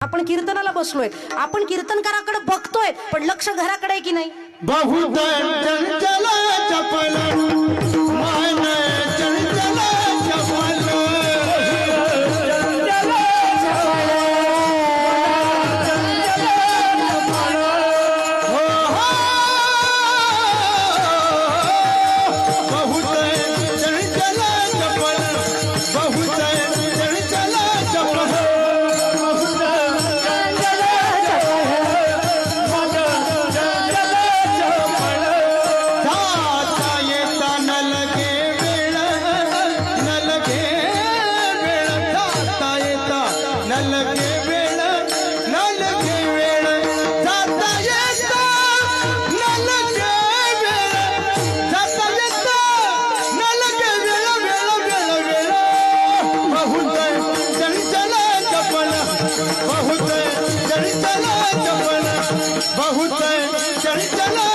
आपण कीर्तनाला बसलोय, आपण कीर्तनकाराकडे बघतोय, पण लक्ष घराकडे की नाही? बहुत चंचल चपल मन चंचल चपल बहुत चंचल